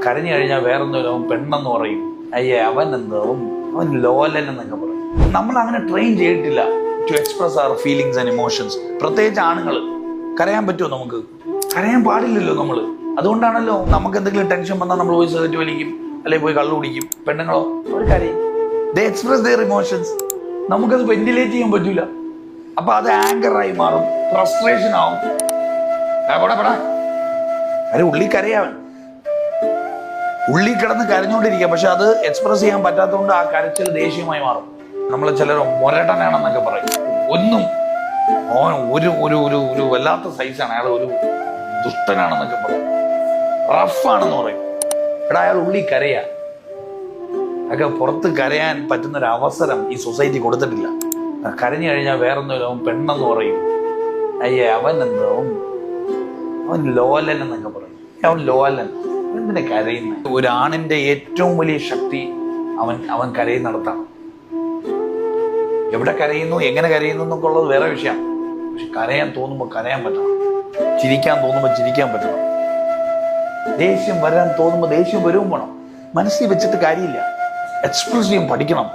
കരഞ്ഞു കഴിഞ്ഞാൽ വേറൊന്നുമില്ല, അവൻ പെണ്ണെന്ന് പറയും. അയ്യേ അവൻ എന്താവും, അവൻ ലോലൻ എന്നൊക്കെ പറയും. നമ്മൾ അങ്ങനെ ട്രെയിൻ ചെയ്തിട്ടില്ല to express our feelings and emotions. പ്രത്യേകിച്ച് ആണുങ്ങൾ. കരയാൻ പറ്റുമോ നമുക്ക്? കരയാൻ പാടില്ലല്ലോ നമ്മൾ. അതുകൊണ്ടാണല്ലോ നമുക്ക് എന്തെങ്കിലും ടെൻഷൻ വന്നാൽ നമ്മൾ പോയി സിഗരറ്റ് വലിക്കും, അല്ലെങ്കിൽ പോയി കള്ളു കുടിക്കും. പെണ്ണുങ്ങളോ, അവർ കരയും. ദേ എക്സ്പ്രസ് ദെയർ ഇമോഷൻസ്. നമുക്കത് വെന്റിലേറ്റ് ചെയ്യാൻ പറ്റൂല. അപ്പൊ അത് ആങ്കറായി മാറും, ഫ്രസ്ട്രേഷൻ ആവും. ഉള്ളി കരയാവൻ, ഉള്ളി കിടന്ന് കരഞ്ഞുകൊണ്ടിരിക്കുക. പക്ഷെ അത് എക്സ്പ്രസ് ചെയ്യാൻ പറ്റാത്തതുകൊണ്ട് ആ കരച്ചിൽ ദേഷ്യമായി മാറും. നമ്മൾ ചിലർ മൊരട്ടനാണെന്നൊക്കെ പറയും. ഒന്നും ഒരു ഒരു ഒരു ഒരു വല്ലാത്ത സൈസാണ് അയാൾ, ഒരു ദുഷ്ടനാണെന്നൊക്കെ പറയും, റഫാണെന്ന് പറയും. എടാ അയാൾ ഉള്ളി കരയാ. അതൊക്കെ പുറത്ത് കരയാൻ പറ്റുന്നൊരു അവസരം ഈ സൊസൈറ്റി കൊടുത്തിട്ടില്ല. കരഞ്ഞു കഴിഞ്ഞാൽ വേറൊന്നുമില്ല, അവൻ പെണ്ണെന്ന് പറയും. അയ്യേ അവൻ എന്താവും, അവൻ ലോലൻ എന്നൊക്കെ പറയും. അവൻ ലോലൻ, എന്തിനാ കരയുന്നത്? ഒരു ആണിന്റെ ഏറ്റവും വലിയ ശക്തി അവൻ കരയുന്നിടത്താണ്. എവിടെ കരയുന്നു, എങ്ങനെ കരയുന്നു എന്നൊക്കെ ഉള്ളത് വേറെ വിഷയമാണ്. പക്ഷെ കരയാൻ തോന്നുമ്പോൾ കരയാൻ പറ്റണം, ചിരിക്കാൻ തോന്നുമ്പോൾ ചിരിക്കാൻ പറ്റണം, ദേഷ്യം വരാൻ തോന്നുമ്പോൾ ദേഷ്യം വരും വേണം. മനസ്സിൽ വെച്ചിട്ട് കാര്യമില്ല, എക്സ്പ്രസ് ചെയ്യാൻ പഠിക്കണം.